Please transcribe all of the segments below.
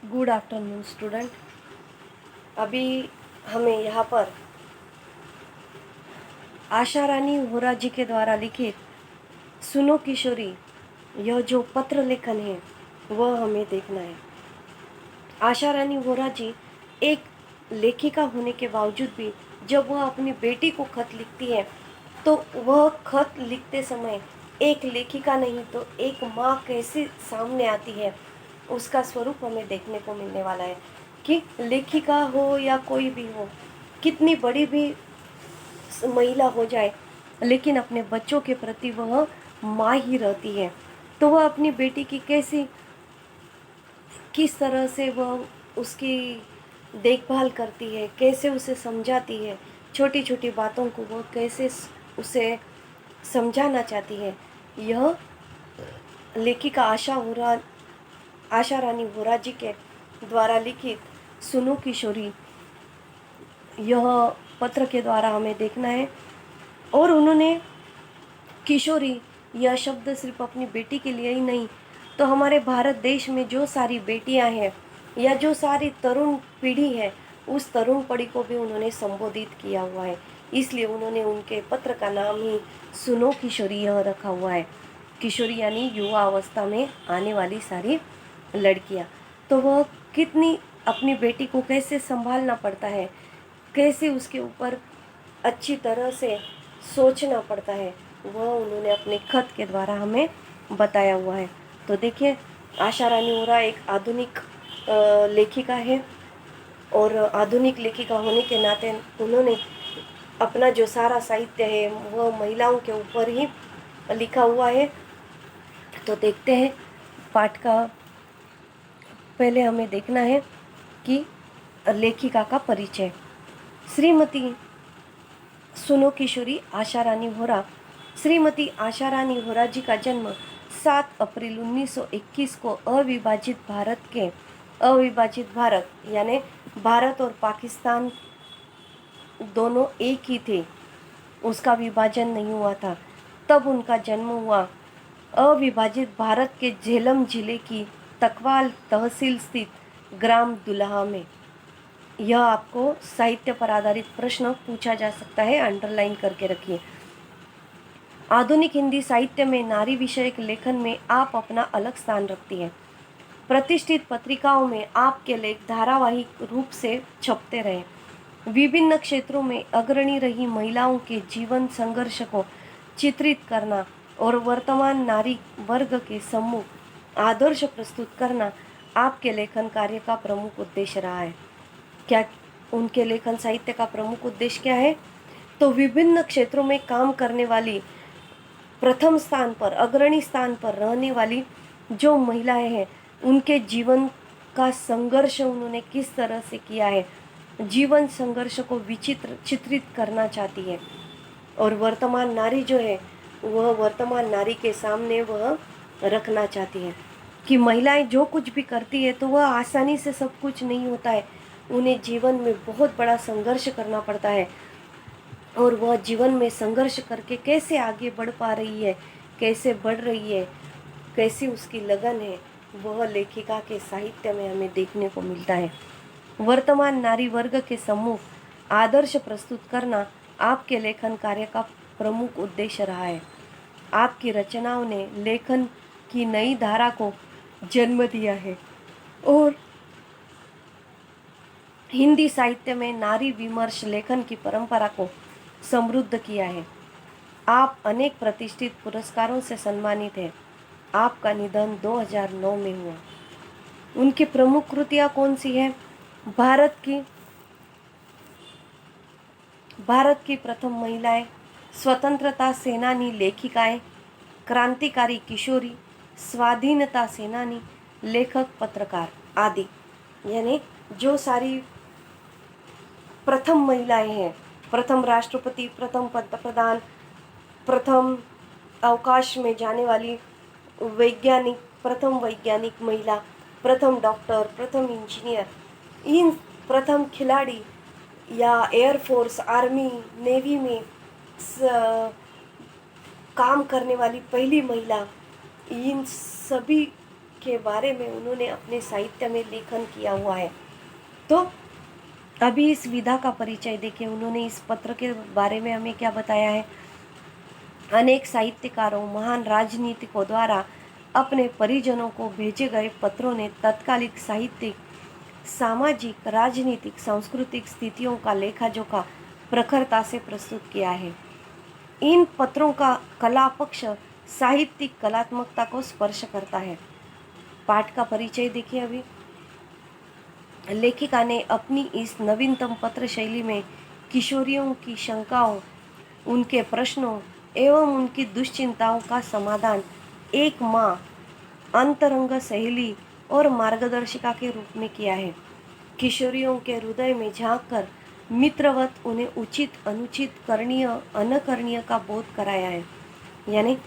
Good afternoon student. अभी हमें यहाँ पर आशा रानी वोरा जी के द्वारा लिखित सुनो किशोरी, यह जो पत्र लेखन है वह हमें देखना है। आशा रानी वोरा जी एक लेखिका होने के बावजूद भी जब वह अपनी बेटी को खत लिखती है तो वह खत लिखते समय एक लेखिका नहीं तो एक माँ कैसे सामने आती है उसका स्वरूप हमें देखने को मिलने वाला है कि लेखिका हो या कोई भी हो, कितनी बड़ी भी महिला हो जाए, लेकिन अपने बच्चों के प्रति वह माँ ही रहती है। तो वह अपनी बेटी की किस तरह से वह उसकी देखभाल करती है, कैसे उसे समझाती है, छोटी छोटी बातों को वह कैसे उसे समझाना चाहती है, यह लेखिका आशा रानी वोरा जी के द्वारा लिखित सुनो किशोरी, यह पत्र के द्वारा हमें देखना है। और उन्होंने किशोरी यह शब्द सिर्फ अपनी बेटी के लिए ही नहीं, तो हमारे भारत देश में जो सारी बेटियां हैं या जो सारी तरुण पीढ़ी है, उस तरुण पीढ़ी को भी उन्होंने संबोधित किया हुआ है। इसलिए उन्होंने उनके पत्र का नाम ही सुनो किशोरी यह रखा हुआ है। किशोरी यानी युवा अवस्था में आने वाली सारी लड़कियां। तो वह कितनी अपनी बेटी को कैसे संभालना पड़ता है, कैसे उसके ऊपर अच्छी तरह से सोचना पड़ता है, वह उन्होंने अपने खत के द्वारा हमें बताया हुआ है। तो देखिए, आशा रानी वोरा एक आधुनिक लेखिका है और आधुनिक लेखिका होने के नाते उन्होंने अपना जो सारा साहित्य है वह महिलाओं के ऊपर ही लिखा हुआ है। तो देखते हैं पाठ का। पहले हमें देखना है कि लेखिका का परिचय। श्रीमती सुनो किशोरी आशा रानी वोरा। श्रीमती आशा रानी वोरा जी का जन्म 7 अप्रैल 1921 को अविभाजित भारत यानी भारत और पाकिस्तान दोनों एक ही थे, उसका विभाजन नहीं हुआ था, तब उनका जन्म हुआ। अविभाजित भारत के झेलम जिले की तकवाल तहसील स्थित ग्राम दुल्हा में। यह आपको साहित्य पर आधारित प्रश्न पूछा जा सकता है, अंडरलाइन करके रखिए। आधुनिक हिंदी साहित्य में नारी विषयक लेखन में आप अपना अलग स्थान रखती हैं। प्रतिष्ठित पत्रिकाओं में आपके लेख धारावाहिक रूप से छपते रहे। विभिन्न क्षेत्रों में अग्रणी रही महिलाओं के जीवन संघर्ष को चित्रित करना और वर्तमान नारी वर्ग के सम्मुख आदर्श प्रस्तुत करना आपके लेखन कार्य का प्रमुख उद्देश्य रहा है। क्या उनके लेखन साहित्य का प्रमुख उद्देश्य क्या है? तो विभिन्न क्षेत्रों में काम करने वाली, प्रथम स्थान पर अग्रणी स्थान पर रहने वाली जो महिलाएं हैं, उनके जीवन का संघर्ष उन्होंने किस तरह से किया है, जीवन संघर्ष को चित्रित करना चाहती है। और वर्तमान नारी जो है वह वर्तमान नारी के सामने वह रखना चाहती है कि महिलाएं जो कुछ भी करती है तो वह आसानी से सब कुछ नहीं होता है, उन्हें जीवन में बहुत बड़ा संघर्ष करना पड़ता है। और वह जीवन में संघर्ष करके कैसे आगे बढ़ पा रही है, कैसे बढ़ रही है, कैसी उसकी लगन है, वह लेखिका के साहित्य में हमें देखने को मिलता है। वर्तमान नारी वर्ग के सम्मुख आदर्श प्रस्तुत करना आपके लेखन कार्य का प्रमुख उद्देश्य रहा है। आपकी रचनाओं ने लेखन की नई धारा को जन्म दिया है और हिंदी साहित्य में नारी विमर्श लेखन की परंपरा को समृद्ध किया है। आप अनेक प्रतिष्ठित पुरस्कारों से सम्मानित हैं। आपका निधन 2009 में हुआ। उनकी प्रमुख कृतियाँ कौन सी हैं? भारत की प्रथम महिलाएं, स्वतंत्रता सेनानी लेखिकाएं, क्रांतिकारी किशोरी, स्वाधीनता सेनानी, लेखक, पत्रकार आदि, यानी जो सारी प्रथम महिलाएं हैं, प्रथम राष्ट्रपति, प्रथम पंतप्रधान, प्रथम अवकाश में जाने वाली वैज्ञानिक, प्रथम वैज्ञानिक महिला, प्रथम डॉक्टर, प्रथम इंजीनियर, इन प्रथम खिलाड़ी या एयरफोर्स, आर्मी, नेवी में काम करने वाली पहली महिला, इन सभी के बारे में उन्होंने अपने साहित्य में लेखन किया हुआ है। तो अभी इस विधा का परिचय देखिए, उन्होंने इस पत्र के बारे में हमें क्या बताया है। अनेक साहित्यकारों, महान राजनीतिकों द्वारा अपने परिजनों को भेजे गए पत्रों ने तत्कालिक साहित्यिक, सामाजिक, राजनीतिक, सांस्कृतिक स्थितियों का लेखा-जोखा प्रखरता से प्रस्तुत किया है। इन पत्रों का कला पक्ष साहित्यिक कलात्मकता को स्पर्श करता है। पाठ का परिचय देखिए। अभी लेखिका ने अपनी इस नवीनतम पत्र शैली में किशोरियों की शंकाओं, उनके प्रश्नों एवं उनकी दुश्चिंताओं का समाधान एक माँ, अंतरंग सहेली और मार्गदर्शिका के रूप में किया है। किशोरियों के हृदय में झांककर मित्रवत उन्हें उचित, अनुचित, करणीय, अनकरणीय का बोध कराया है। यानी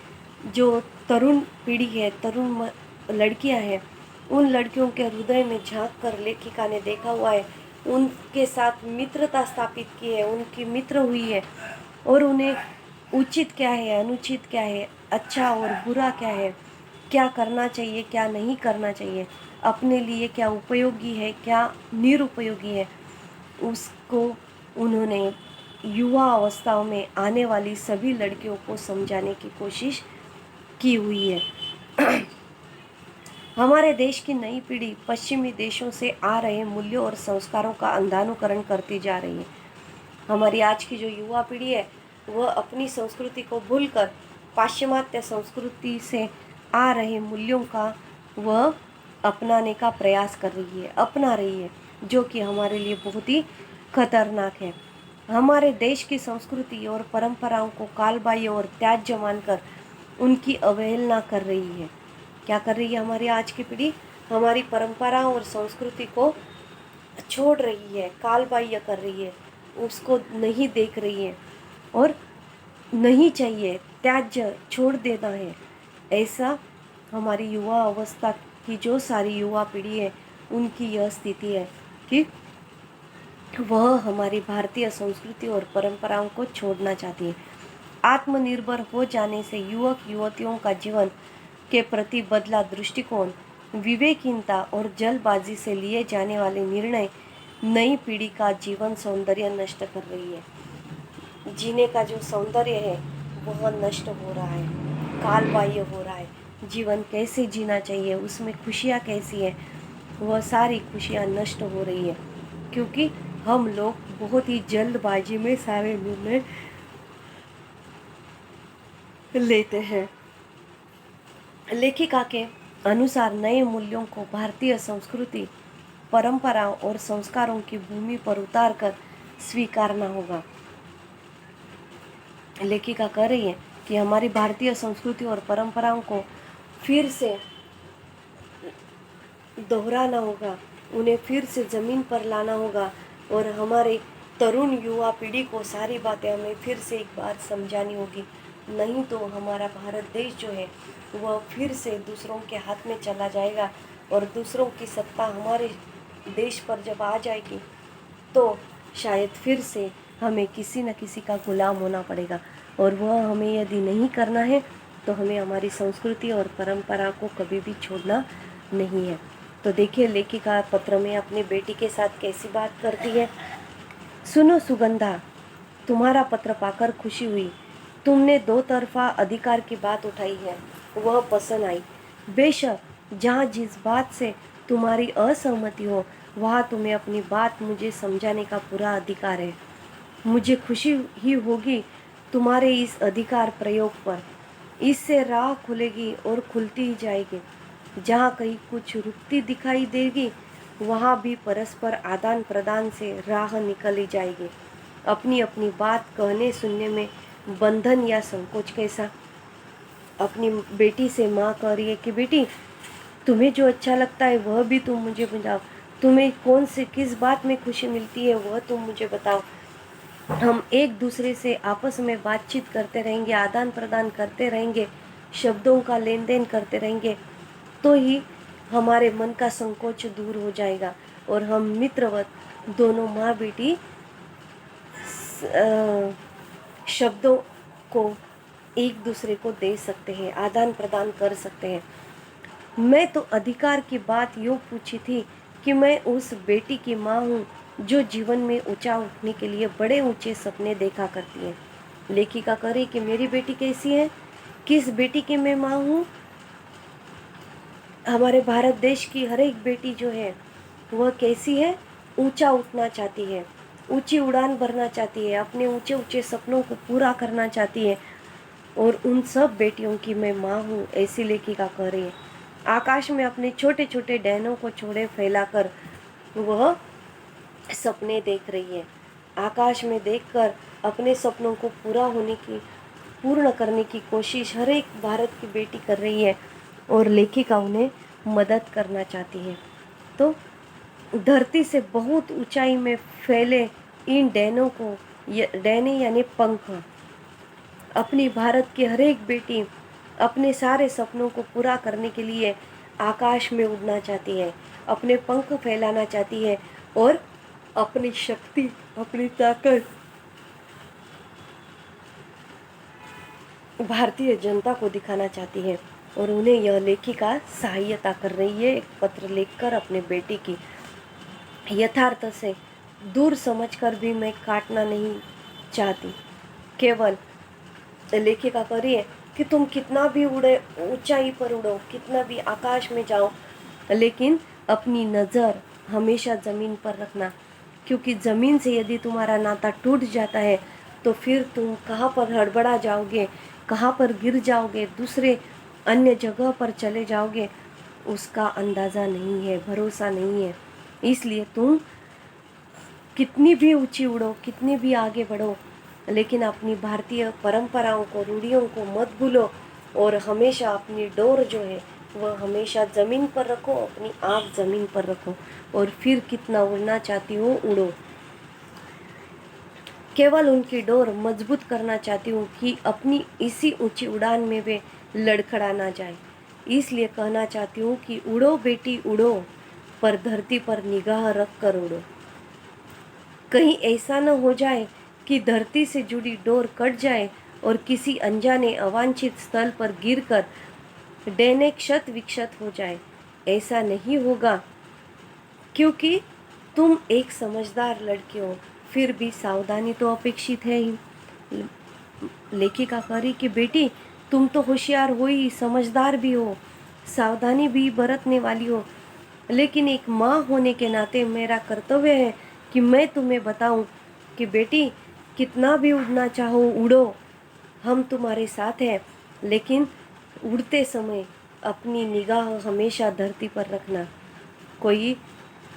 जो तरुण पीढ़ी है, तरुण लड़कियां हैं, उन लड़कियों के हृदय में झांक कर लेखिका ने देखा हुआ है, उनके साथ मित्रता स्थापित की है, उनकी मित्र हुई है और उन्हें उचित क्या है, अनुचित क्या है, अच्छा और बुरा क्या है, क्या करना चाहिए, क्या नहीं करना चाहिए, अपने लिए क्या उपयोगी है, क्या निरुपयोगी है, उसको उन्होंने युवा अवस्थाओं में आने वाली सभी लड़कियों को समझाने की कोशिश की हुई है। हमारे देश की नई पीढ़ी पश्चिमी देशों से आ रहे मूल्यों और संस्कारों का अंधानुकरण करती जा रही है। हमारी आज की जो युवा पीढ़ी है वह अपनी संस्कृति को भूलकर पाश्चिमात्य संस्कृति से आ रहे मूल्यों का वह अपनाने का प्रयास कर रही है, अपना रही है, जो कि हमारे लिए बहुत ही खतरनाक है। हमारे देश की संस्कृति और परंपराओं को कालबाह्य और त्याज्य मानकर उनकी अवहेलना कर रही है। क्या कर रही है हमारी आज की पीढ़ी? हमारी परंपराओं और संस्कृति को छोड़ रही है, कालबाह्य कर रही है, उसको नहीं देख रही है और नहीं चाहिए, त्याज्य, छोड़ देना है। ऐसा हमारी युवा अवस्था की जो सारी युवा पीढ़ी है उनकी यह स्थिति है कि वह हमारी भारतीय संस्कृति और परंपराओं को छोड़ना चाहती है। आत्मनिर्भर हो जाने से युवक युवतियों का जीवन के प्रति बदला दृष्टिकोण, विवेकहीनता और जल्दबाजी से लिए जाने वाले निर्णय नई पीढ़ी का जीवन सौंदर्य नष्ट कर रही है। जीने का जो सौंदर्य है वह नष्ट हो रहा है, कालबाह्य हो रहा है। जीवन कैसे जीना चाहिए, उसमें खुशियाँ कैसी है, वह सारी खुशियाँ नष्ट हो रही है, क्योंकि हम लोग बहुत ही जल्दबाजी में सारे निर्णय लेते हैं। लेखिका के अनुसार नए मूल्यों को भारतीय संस्कृति, परंपराओं और संस्कारों की भूमि पर उतारकर स्वीकारना होगा। लेखिका कह रही है कि हमारी भारतीय संस्कृति और परंपराओं को फिर से दोहराना होगा, उन्हें फिर से ज़मीन पर लाना होगा और हमारे तरुण युवा पीढ़ी को सारी बातें हमें फिर से एक बार समझानी होगी। नहीं तो हमारा भारत देश जो है वह फिर से दूसरों के हाथ में चला जाएगा और दूसरों की सत्ता हमारे देश पर जब आ जाएगी तो शायद फिर से हमें किसी न किसी का गुलाम होना पड़ेगा। और वह हमें यदि नहीं करना है तो हमें हमारी संस्कृति और परंपरा को कभी भी छोड़ना नहीं है। तो देखिए लेखिका पत्र में अपनी बेटी के साथ कैसी बात करती है। सुनो सुगंधा, तुम्हारा पत्र पाकर खुशी हुई। तुमने दो तरफा अधिकार की बात उठाई है, वह पसंद आई। बेशक जहाँ जिस बात से तुम्हारी असहमति हो वहाँ तुम्हें अपनी बात मुझे समझाने का पूरा अधिकार है। मुझे खुशी ही होगी तुम्हारे इस अधिकार प्रयोग पर। इससे राह खुलेगी और खुलती ही जाएगी। जहाँ कहीं कुछ रुकती दिखाई देगी वहाँ भी परस्पर आदान प्रदान से राह निकली जाएगी। अपनी अपनी बात कहने सुनने में बंधन या संकोच कैसा। अपनी बेटी से माँ कह रही है कि बेटी तुम्हें जो अच्छा लगता है वह भी तुम मुझे बताओ, तुम्हें कौन से किस बात में खुशी मिलती है वह तुम मुझे बताओ। हम एक दूसरे से आपस में बातचीत करते रहेंगे, आदान प्रदान करते रहेंगे, शब्दों का लेन देन करते रहेंगे तो ही हमारे मन का संकोच दूर हो जाएगा और हम मित्रवत दोनों माँ बेटी शब्दों को एक दूसरे को दे सकते हैं, आदान प्रदान कर सकते हैं। मैं तो अधिकार की बात यूँ पूछी थी कि मैं उस बेटी की माँ हूँ जो जीवन में ऊंचा उठने के लिए बड़े ऊंचे सपने देखा करती है। लेखिका करे कि मेरी बेटी कैसी है, किस बेटी की मैं माँ हूँ। हमारे भारत देश की हर एक बेटी जो है वह कैसी है, ऊंचा उठना चाहती है, ऊंची उड़ान भरना चाहती है, अपने ऊंचे ऊंचे सपनों को पूरा करना चाहती है। और उन सब बेटियों की मैं माँ हूँ, ऐसी लेखिका कह रही है। आकाश में अपने छोटे छोटे डैनों को छोड़े फैलाकर वह सपने देख रही है। आकाश में देखकर अपने सपनों को पूर्ण करने की कोशिश हर एक भारत की बेटी कर रही है और लेखिका उन्हें मदद करना चाहती है। तो धरती से बहुत ऊंचाई में फैले इन डैनों को, डैने यानी पंख, अपनी भारत की हर एक बेटी अपने सारे सपनों को पूरा करने के लिए आकाश में उड़ना चाहती है, अपने पंख फैलाना चाहती है और अपनी शक्ति, अपनी ताकत भारतीय जनता को दिखाना चाहती है। और उन्हें यह लेखिका सहायता कर रही है, एक पत्र लिखकर अपने बेटी की। यथार्थ से दूर समझकर भी मैं काटना नहीं चाहती। केवल लेखिका करिए कि तुम कितना भी उड़े, ऊंचाई पर उड़ो, कितना भी आकाश में जाओ, लेकिन अपनी नज़र हमेशा ज़मीन पर रखना। क्योंकि ज़मीन से यदि तुम्हारा नाता टूट जाता है तो फिर तुम कहाँ पर हड़बड़ा जाओगे, कहाँ पर गिर जाओगे, दूसरे अन्य जगह पर चले जाओगे, उसका अंदाज़ा नहीं है, भरोसा नहीं है। इसलिए तुम कितनी भी ऊंची उड़ो, कितनी भी आगे बढ़ो, लेकिन अपनी भारतीय परंपराओं को, रूढ़ियों को मत भूलो और हमेशा अपनी डोर जो है वह हमेशा ज़मीन पर रखो, अपनी आँख ज़मीन पर रखो और फिर कितना उड़ना चाहती हो उड़ो। केवल उनकी डोर मजबूत करना चाहती हूँ कि अपनी इसी ऊंची उड़ान में वे लड़खड़ा ना जाए। इसलिए कहना चाहती हूँ कि उड़ो बेटी उड़ो, पर धरती पर निगाह रख कर उड़ो। कहीं ऐसा न हो जाए कि धरती से जुड़ी डोर कट जाए और किसी अनजाने अवांछित स्थल पर गिरकर डैने क्षत विक्षत हो जाए। ऐसा नहीं होगा क्योंकि तुम एक समझदार लड़की हो, फिर भी सावधानी तो अपेक्षित है ही। लेखिका करी कि बेटी तुम तो होशियार हो ही, समझदार भी हो, सावधानी भी बरतने वाली हो, लेकिन एक माँ होने के नाते मेरा कर्तव्य है कि मैं तुम्हें बताऊं कि बेटी कितना भी उड़ना चाहो उड़ो, हम तुम्हारे साथ हैं, लेकिन उड़ते समय अपनी निगाह हमेशा धरती पर रखना। कोई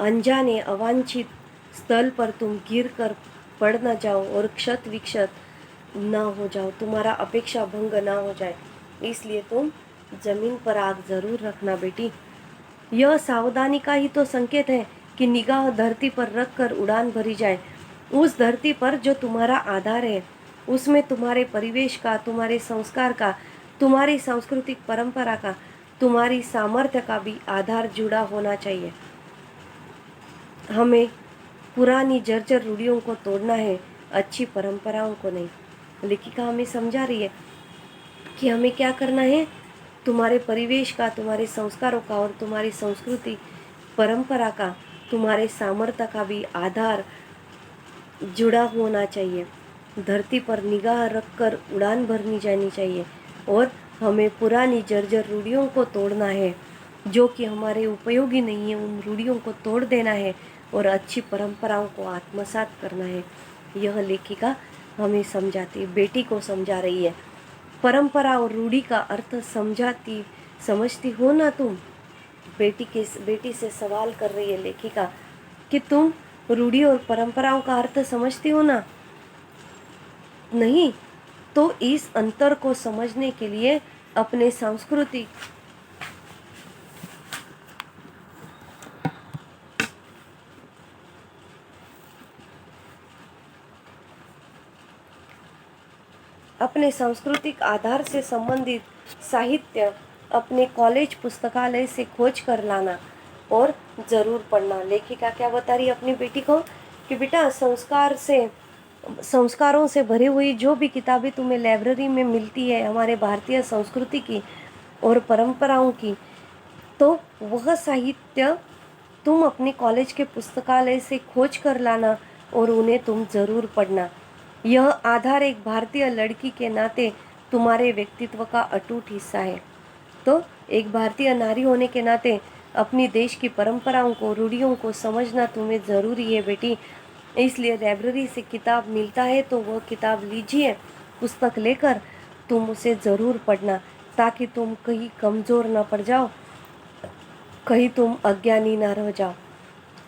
अनजाने अवांछित स्थल पर तुम गिर कर पड़ न जाओ और क्षत विक्षत ना हो जाओ, तुम्हारा अपेक्षा भंग ना हो जाए। इसलिए तुम जमीन पर आग जरूर रखना बेटी। यह सावधानी का ही तो संकेत है कि निगाह धरती पर रखकर उड़ान भरी जाए, उस धरती पर जो तुम्हारा आधार है, उसमें तुम्हारे परिवेश का, तुम्हारे संस्कार का, तुम्हारी सांस्कृतिक परंपरा का, तुम्हारी सामर्थ्य का भी आधार जुड़ा होना चाहिए। हमें पुरानी जर्जर रूढ़ियों को तोड़ना है, अच्छी परंपराओं को नहीं। लेखिका हमें समझा रही है कि हमें क्या करना है, तुम्हारे परिवेश का, तुम्हारे संस्कारों का और तुम्हारी संस्कृति परंपरा का, तुम्हारे सामर्थ्य का भी आधार जुड़ा होना चाहिए। धरती पर निगाह रखकर उड़ान भरनी जानी चाहिए और हमें पुरानी जर्जर रूढ़ियों को तोड़ना है जो कि हमारे उपयोगी नहीं है, उन रूढ़ियों को तोड़ देना है और अच्छी परंपराओं को आत्मसात करना है। यह लेखिका हमें समझाती, बेटी को समझा रही है। परंपरा और रूढ़ी का अर्थ समझती हो ना तुम? बेटी से सवाल कर रही है लेखिका कि तुम रूढ़ी और परंपराओं का अर्थ समझती हो ना? नहीं, तो इस अंतर को समझने के लिए अपने सांस्कृतिक आधार से संबंधित साहित्य अपने कॉलेज पुस्तकालय से खोज कर लाना और ज़रूर पढ़ना। लेखिका क्या बता रही है अपनी बेटी को कि बेटा संस्कारों से भरी हुई जो भी किताबें तुम्हें लाइब्रेरी में मिलती है हमारे भारतीय संस्कृति की और परंपराओं की, तो वह साहित्य तुम अपने कॉलेज के पुस्तकालय से खोज कर लाना और उन्हें तुम ज़रूर पढ़ना। यह आधार एक भारतीय लड़की के नाते तुम्हारे व्यक्तित्व का अटूट हिस्सा है। तो एक भारतीय नारी होने के नाते अपनी देश की परंपराओं को, रूढ़ियों को समझना तुम्हें ज़रूरी है बेटी। इसलिए लाइब्रेरी से किताब मिलता है तो वह किताब लीजिए, पुस्तक लेकर तुम उसे ज़रूर पढ़ना, ताकि तुम कहीं कमज़ोर ना पड़ जाओ, कहीं तुम अज्ञानी ना रह जाओ।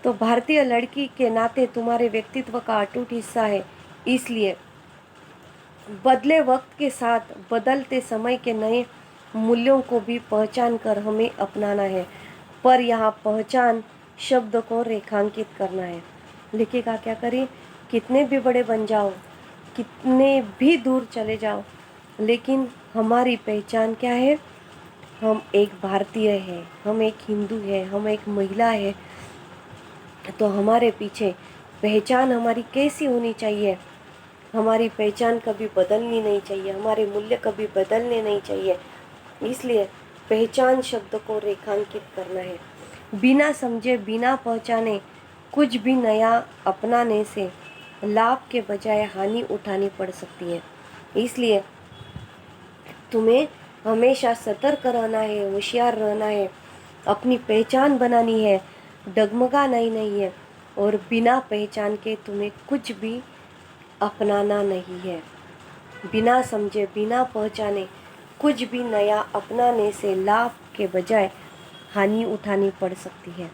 तो भारतीय लड़की के नाते तुम्हारे व्यक्तित्व का अटूट हिस्सा है। इसलिए बदले वक्त के साथ बदलते समय के नए मूल्यों को भी पहचान कर हमें अपनाना है। पर यहाँ पहचान शब्द को रेखांकित करना है। लिखिएगा क्या करिए, कितने भी बड़े बन जाओ, कितने भी दूर चले जाओ, लेकिन हमारी पहचान क्या है? हम एक भारतीय हैं, हम एक हिंदू हैं, हम एक महिला है। तो हमारे पीछे पहचान हमारी कैसी होनी चाहिए? हमारी पहचान कभी बदलनी नहीं चाहिए, हमारे मूल्य कभी बदलने नहीं चाहिए। इसलिए पहचान शब्द को रेखांकित करना है। बिना समझे, बिना पहचाने कुछ भी नया अपनाने से लाभ के बजाय हानि उठानी पड़ सकती है। इसलिए तुम्हें हमेशा सतर्क रहना है, होशियार रहना है, अपनी पहचान बनानी है, डगमगाना ही नहीं है, और बिना पहचान के तुम्हें कुछ भी अपनाना नहीं है। बिना समझे, बिना पहचाने कुछ भी नया अपनाने से लाभ के बजाय हानि उठानी पड़ सकती है।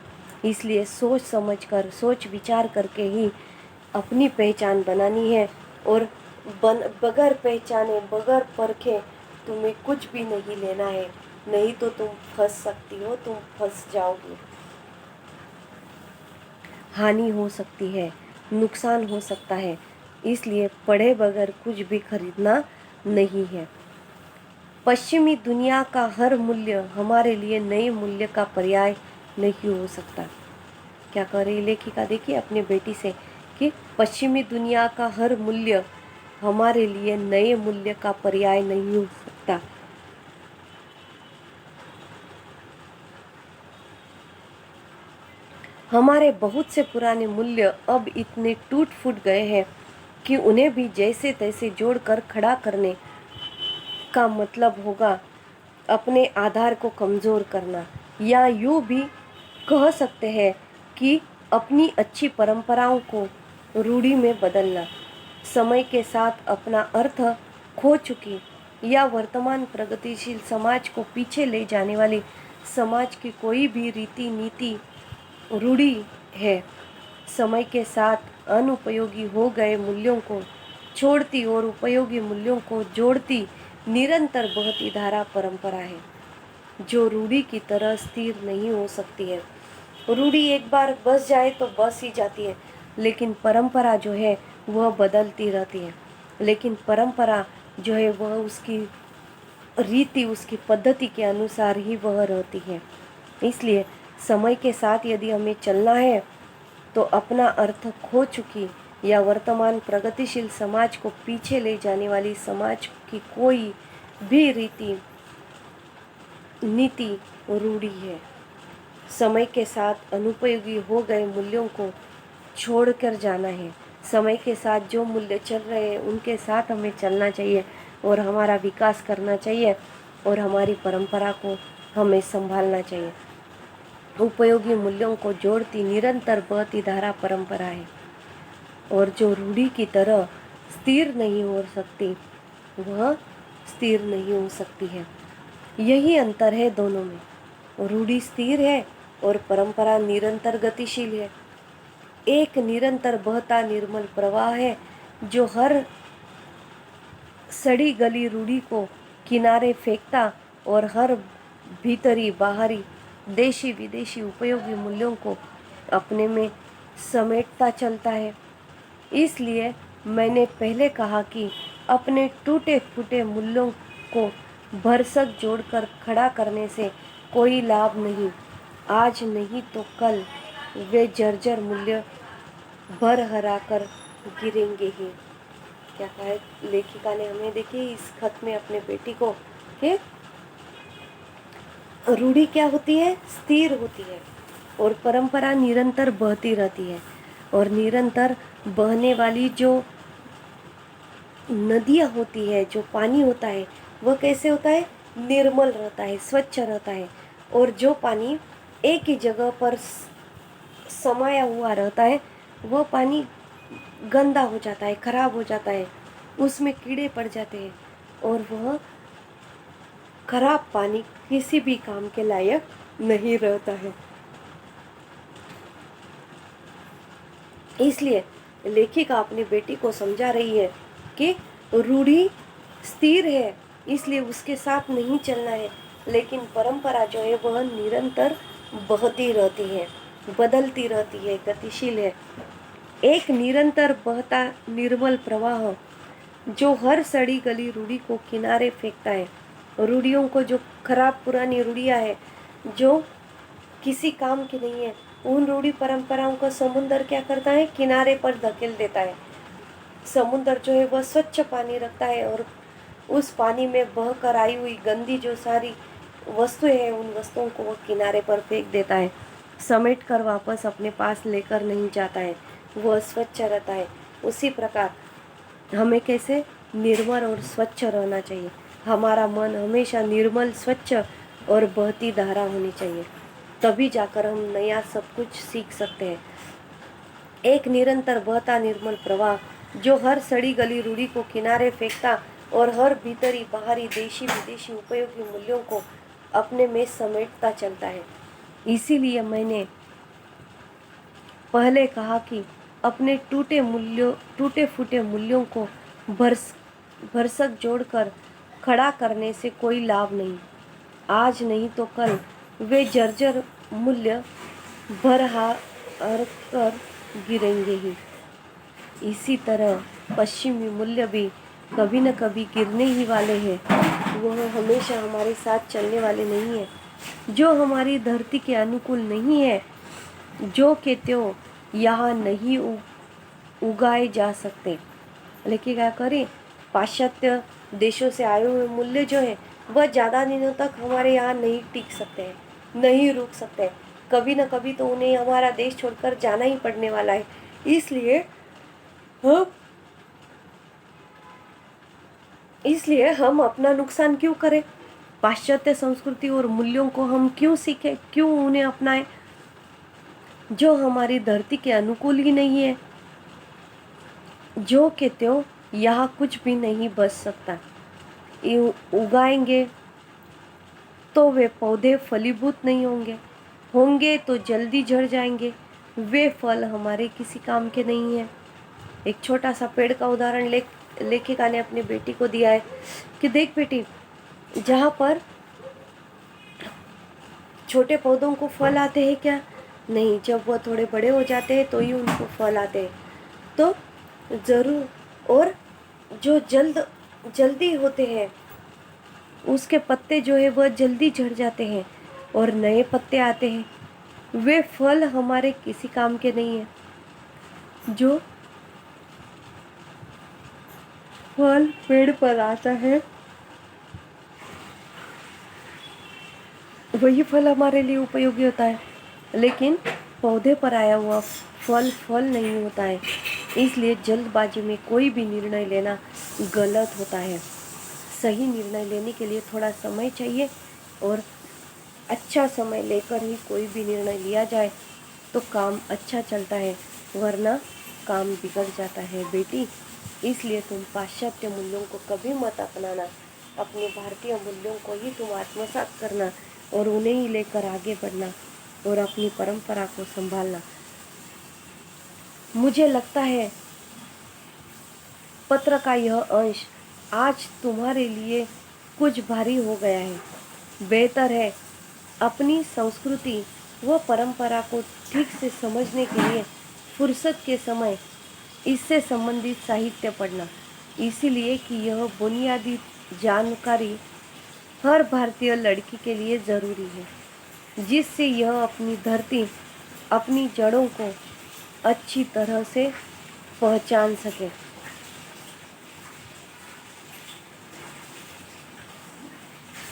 इसलिए सोच समझकर, सोच विचार करके ही अपनी पहचान बनानी है, और बगैर पहचाने, बगैर परखे तुम्हें कुछ भी नहीं लेना है, नहीं तो तुम फंस सकती हो, तुम फंस जाओगी। हानि हो सकती है, नुकसान हो सकता है। इसलिए पढ़े बगैर कुछ भी खरीदना नहीं है। पश्चिमी दुनिया का हर मूल्य हमारे लिए नए मूल्य का पर्याय नहीं हो सकता। क्या कर रही लेखिका? देखिए अपनी बेटी से कि पश्चिमी दुनिया का हर मूल्य हमारे लिए नए मूल्य का पर्याय नहीं हो सकता। हमारे बहुत से पुराने मूल्य अब इतने टूट फूट गए हैं कि उन्हें भी जैसे तैसे जोड़कर खड़ा करने का मतलब होगा अपने आधार को कमज़ोर करना, या यूँ भी कह सकते हैं कि अपनी अच्छी परंपराओं को रूढ़ी में बदलना। समय के साथ अपना अर्थ खो चुकी या वर्तमान प्रगतिशील समाज को पीछे ले जाने वाली समाज की कोई भी रीति नीति, रूढ़ी है, समय के साथ अनुपयोगी हो गए मूल्यों को छोड़ती और उपयोगी मूल्यों को जोड़ती निरंतर बहती धारा परंपरा है, जो रूढ़ी की तरह स्थिर नहीं हो सकती है। रूढ़ी एक बार बस जाए तो बस ही जाती है, लेकिन परंपरा जो है वह बदलती रहती है। लेकिन परंपरा जो है वह उसकी रीति, उसकी पद्धति के अनुसार ही वह रहती है। इसलिए समय के साथ यदि हमें चलना है तो अपना अर्थ खो चुकी या वर्तमान प्रगतिशील समाज को पीछे ले जाने वाली समाज की कोई भी रीति नीति रूढ़ी है। समय के साथ अनुपयोगी हो गए मूल्यों को छोड़कर जाना है। समय के साथ जो मूल्य चल रहे हैं उनके साथ हमें चलना चाहिए और हमारा विकास करना चाहिए और हमारी परंपरा को हमें संभालना चाहिए। उपयोगी मूल्यों को जोड़ती निरंतर बहती धारा परंपरा है, और जो रूढ़ी की तरह स्थिर नहीं हो सकती वह स्थिर नहीं हो सकती है। यही अंतर है दोनों में। रूढ़ी स्थिर है और परंपरा निरंतर गतिशील है। एक निरंतर बहता निर्मल प्रवाह है जो हर सड़ी गली रूढ़ी को किनारे फेंकता और हर भीतरी बाहरी देशी विदेशी उपयोगी मूल्यों को अपने में समेटता चलता है। इसलिए मैंने पहले कहा कि अपने टूटे फूटे मूल्यों को भरसक जोड़कर खड़ा करने से कोई लाभ नहीं। आज नहीं तो कल वे जर्जर मूल्य भरहरा कर गिरेंगे ही। क्या कहा है लेखिका ने हमें? देखिए इस खत में अपने बेटी को कि रूढ़ी क्या होती है? स्थिर होती है। और परंपरा निरंतर बहती रहती है। और निरंतर बहने वाली जो नदियाँ होती है, जो पानी होता है, वह कैसे होता है? निर्मल रहता है, स्वच्छ रहता है। और जो पानी एक ही जगह पर समाया हुआ रहता है, वह पानी गंदा हो जाता है, खराब हो जाता है, उसमें कीड़े पड़ जाते हैं और वह खराब पानी किसी भी काम के लायक नहीं रहता है। इसलिए लेखिका अपनी बेटी को समझा रही है कि रूढ़ी स्थिर है, इसलिए उसके साथ नहीं चलना है, लेकिन परंपरा जो है वह निरंतर बहती रहती है, बदलती रहती है, गतिशील है। एक निरंतर बहता निर्मल प्रवाह जो हर सड़ी गली रूढ़ी को किनारे फेंकता है। रूढ़ियों को, जो खराब पुरानी रूढ़ियाँ है, जो किसी काम की नहीं है, उन रूढ़ी परंपराओं को समुंदर क्या करता है? किनारे पर धकेल देता है। समुंदर जो है वह स्वच्छ पानी रखता है और उस पानी में बह कर आई हुई गंदी जो सारी वस्तुएं हैं, उन वस्तुओं को वह किनारे पर फेंक देता है, समेट कर वापस अपने पास लेकर नहीं जाता है, वह स्वच्छ रहता है। उसी प्रकार हमें कैसे निर्मल और स्वच्छ रहना चाहिए। हमारा मन हमेशा निर्मल, स्वच्छ और बहती धारा होनी चाहिए, तभी जाकर हम नया सब कुछ सीख सकते हैं। एक निरंतर बहता निर्मल प्रवाह जो हर सड़ी गली रूढ़ी को किनारे फेंकता और हर भीतरी बाहरी देशी विदेशी उपयोगी मूल्यों को अपने में समेटता चलता है। इसीलिए मैंने पहले कहा कि अपने टूटे फूटे मूल्यों को भरसक जोड़कर खड़ा करने से कोई लाभ नहीं। आज नहीं तो कल वे जर्जर मूल्य भरहार कर गिरेंगे ही। इसी तरह पश्चिमी मूल्य भी कभी न कभी गिरने ही वाले हैं। वह हमेशा हमारे साथ चलने वाले नहीं है। जो हमारी धरती के अनुकूल नहीं है, जो के त्यों यहाँ नहीं उगाए जा सकते। लेकिन क्या करें, पाश्चात्य देशों से आए हुए मूल्य जो है वह ज़्यादा दिनों तक हमारे यहाँ नहीं टिक सकते हैं, नहीं रुक सकते। कभी न कभी तो उन्हें हमारा देश छोड़कर जाना ही पड़ने वाला है। इसलिए हम अपना नुकसान क्यों करें? पाश्चात्य संस्कृति और मूल्यों को हम क्यों सीखें, क्यों उन्हें अपनाएं जो हमारी धरती के अनुकूल ही नहीं है। जो के त्यों यहाँ कुछ भी नहीं बच सकता। उगाएंगे तो वे पौधे फलीभूत नहीं होंगे तो जल्दी झड़ जाएंगे। वे फल हमारे किसी काम के नहीं है। एक छोटा सा पेड़ का उदाहरण लेखिका ने अपनी बेटी को दिया है कि देख बेटी, जहाँ पर छोटे पौधों को फल आते हैं क्या? नहीं, जब वह थोड़े बड़े हो जाते हैं तो ही उनको फल आते हैं। तो ज़रूर, और जो जल्दी होते हैं उसके पत्ते जो है वह जल्दी झड़ जाते हैं और नए पत्ते आते हैं। वे फल हमारे किसी काम के नहीं है। जो फल पेड़ पर आता है वही फल हमारे लिए उपयोगी होता है, लेकिन पौधे पर आया हुआ फल नहीं होता है। इसलिए जल्दबाजी में कोई भी निर्णय लेना गलत होता है। सही निर्णय लेने के लिए थोड़ा समय चाहिए और अच्छा समय लेकर ही कोई भी निर्णय लिया जाए तो काम अच्छा चलता है, वरना काम बिगड़ जाता है बेटी। इसलिए तुम पाश्चात्य मूल्यों को कभी मत अपनाना, अपने भारतीय मूल्यों को ही तुम आत्मसात करना और उन्हें ही लेकर आगे बढ़ना और अपनी परंपरा को संभालना। मुझे लगता है पत्र का यह अंश आज तुम्हारे लिए कुछ भारी हो गया है। बेहतर है अपनी संस्कृति व परंपरा को ठीक से समझने के लिए फुर्सत के समय इससे संबंधित साहित्य पढ़ना, इसीलिए कि यह बुनियादी जानकारी हर भारतीय लड़की के लिए ज़रूरी है, जिससे यह अपनी धरती, अपनी जड़ों को अच्छी तरह से पहचान सके।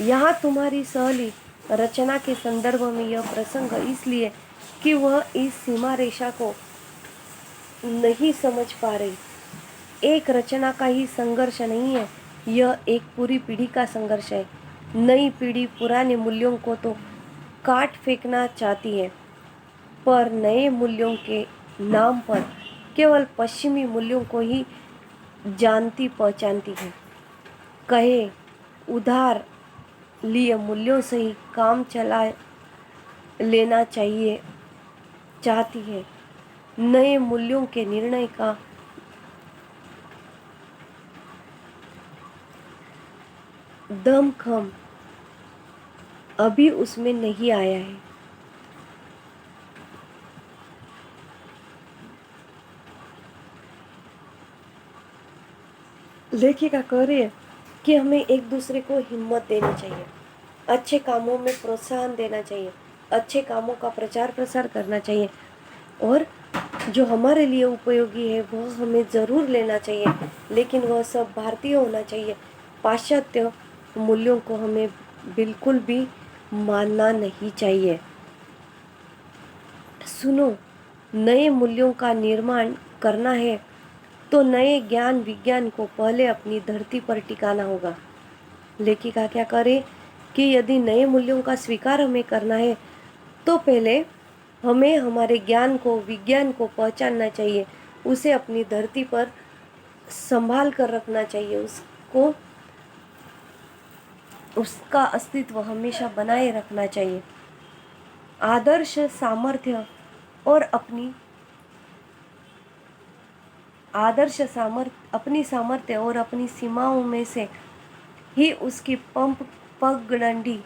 यहाँ तुम्हारी सहेली रचना के संदर्भ में यह प्रसंग इसलिए कि वह इस सीमा रेखा को नहीं समझ पा रही। एक रचना का ही संघर्ष नहीं है, यह एक पूरी पीढ़ी का संघर्ष है। नई पीढ़ी पुराने मूल्यों को तो काट फेंकना चाहती है, पर नए मूल्यों के नाम पर केवल पश्चिमी मूल्यों को ही जानती पहचानती है। कहे उधार लिए मूल्यों से ही काम चला लेना चाहिए चाहती है। नए मूल्यों के निर्णय का दमखम अभी उसमें नहीं आया है। लेखिका कह रही है कि हमें एक दूसरे को हिम्मत देनी चाहिए, अच्छे कामों में प्रोत्साहन देना चाहिए, अच्छे कामों का प्रचार प्रसार करना चाहिए, और जो हमारे लिए उपयोगी है वह हमें ज़रूर लेना चाहिए, लेकिन वह सब भारतीय होना चाहिए। पाश्चात्य मूल्यों को हमें बिल्कुल भी मानना नहीं चाहिए। सुनो, नए मूल्यों का निर्माण करना है तो नए ज्ञान विज्ञान को पहले अपनी धरती पर टिकाना होगा। लेखिका क्या करे कि यदि नए मूल्यों का स्वीकार हमें करना है तो पहले हमें हमारे ज्ञान को विज्ञान को पहचानना चाहिए, उसे अपनी धरती पर संभाल कर रखना चाहिए, उसको उसका अस्तित्व हमेशा बनाए रखना चाहिए। आदर्श सामर्थ्य और अपनी अपनी सामर्थ्य और अपनी सीमाओं में से ही उसकी पगडंडी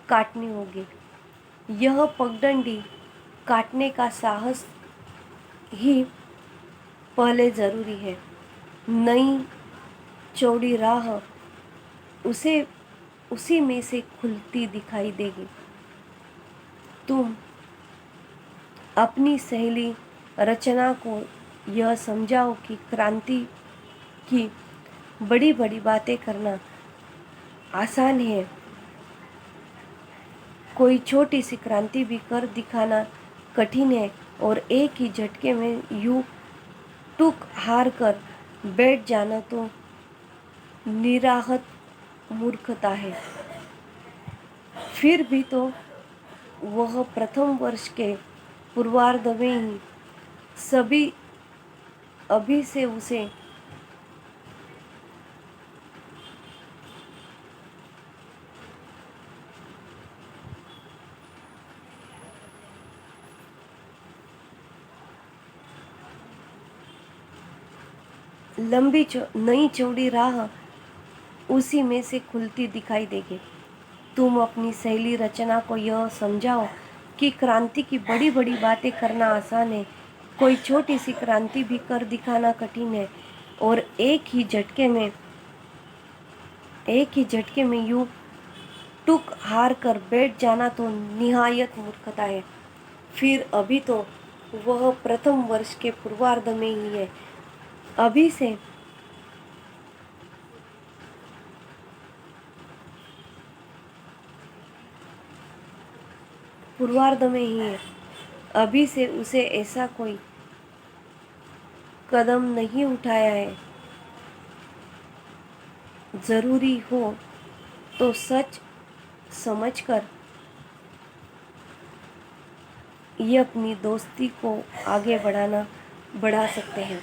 काटनी होगी। यह पगडंडी काटने का साहस ही पहले ज़रूरी है। नई चौड़ी राह उसी में से खुलती दिखाई देगी। तुम अपनी सहेली रचना को यह समझाओ कि क्रांति की बड़ी बड़ी बातें करना आसान है, कोई छोटी सी क्रांति भी कर दिखाना कठिन है, और एक ही झटके में यूं टूक हार कर बैठ जाना तो निराहत मूर्खता है। फिर भी तो वह प्रथम वर्ष के पूर्वार्ध में ही सभी अभी से उसे लंबी नई चौड़ी राह उसी में से खुलती दिखाई देगी। तुम अपनी सहेली रचना को यह समझाओ कि क्रांति की बड़ी बड़ी बातें करना आसान है, कोई छोटी सी क्रांति भी कर दिखाना कठिन है, और एक ही झटके में यूं टूक हार कर बैठ जाना तो निहायत मूर्खता है। फिर अभी तो वह प्रथम वर्ष के पूर्वार्ध में ही है, अभी से पूर्वार्ध में ही है, अभी से उसे ऐसा कोई कदम नहीं उठाया है। ज़रूरी हो तो सच समझकर ये अपनी दोस्ती को आगे बढ़ा सकते हैं।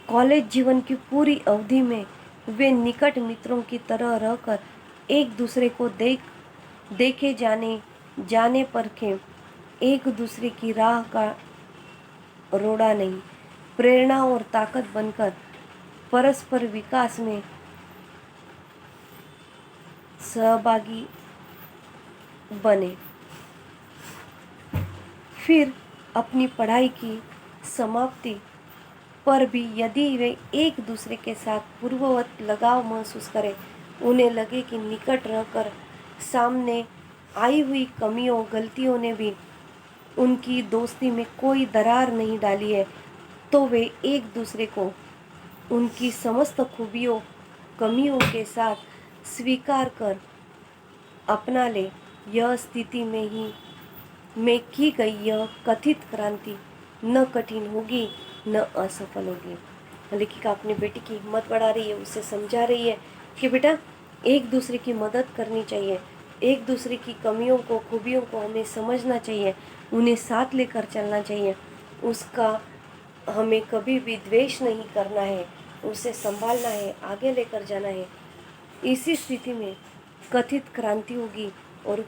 कॉलेज जीवन की पूरी अवधि में वे निकट मित्रों की तरह रहकर एक दूसरे को देखे जाने परखे एक दूसरे की राह का रोड़ा नहीं, प्रेरणा और ताकत बनकर परस्पर विकास में सहभागी बने। फिर अपनी पढ़ाई की समाप्ति पर भी यदि वे एक दूसरे के साथ पूर्ववत लगाव महसूस करें, उन्हें लगे कि निकट रहकर सामने आई हुई कमियों गलतियों ने भी उनकी दोस्ती में कोई दरार नहीं डाली है, तो वे एक दूसरे को उनकी समस्त खूबियों कमियों के साथ स्वीकार कर अपना ले। यह स्थिति में की गई यह कथित क्रांति न कठिन होगी न असफल होगी। लेखिका अपनी बेटी की हिम्मत बढ़ा रही है, उसे समझा रही है कि बेटा एक दूसरे की मदद करनी चाहिए, एक दूसरे की कमियों को, खूबियों को हमें समझना चाहिए, उन्हें साथ लेकर चलना चाहिए। उसका हमें कभी भी द्वेष नहीं करना है, उसे संभालना है, आगे लेकर जाना है। इसी स्थिति में कथित क्रांति होगी और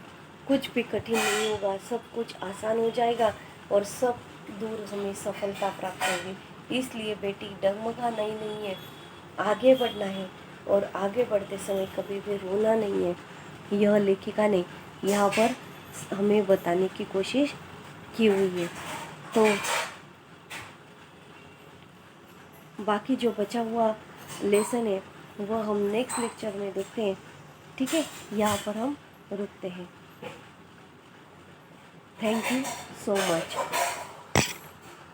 कुछ भी कठिन नहीं होगा, सब कुछ आसान हो जाएगा और सब दूर हमें सफलता प्राप्त होगी। इसलिए बेटी डगमगा नहीं है, आगे बढ़ना है और आगे बढ़ते समय कभी भी रोना नहीं है। यह लेखिका ने यहाँ पर हमें बताने की कोशिश की हुई है। तो बाकी जो बचा हुआ लेसन है वह हम नेक्स्ट लेक्चर में देखते हैं। ठीक है, यहाँ पर हम रुकते हैं। Thank you so much.